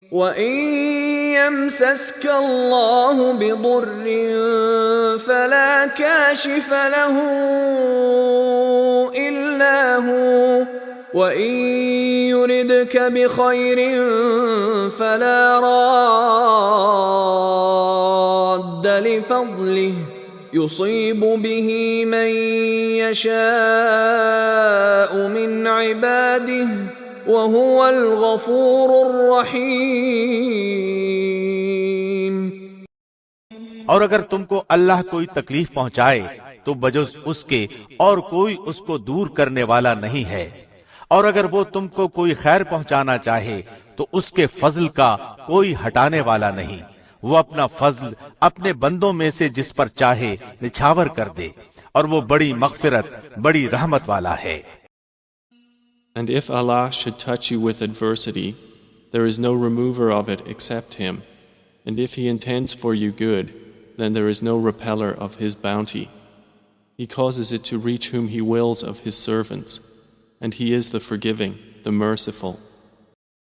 وَإِن يَمْسَسْكَ اللَّهُ بِضُرٍّ فَلَا كَاشِفَ لَهُ إِلَّا هُوَ وَإِن يُرِدْكَ بِخَيْرٍ فَلَا رَادَّ لِفَضْلِهِ يُصِيبُ بِهِ مَن يَشَاءُ مِنْ عِبَادِهِ وَهُوَ الْغَفُورُ الرَّحِيمُ۔ اور اگر تم کو اللہ کوئی تکلیف پہنچائے تو بجز اس کے اور کوئی اس کو دور کرنے والا نہیں ہے، اور اگر وہ تم کو کوئی خیر پہنچانا چاہے تو اس کے فضل کا کوئی ہٹانے والا نہیں، وہ اپنا فضل اپنے بندوں میں سے جس پر چاہے نچھاور کر دے، اور وہ بڑی مغفرت بڑی رحمت والا ہے۔ And if Allah should touch you with adversity, there is no remover of it except Him. And if He intends for you good, then there is no repeller of His bounty. He causes it to reach whom He wills of His servants, and He is the forgiving, the merciful.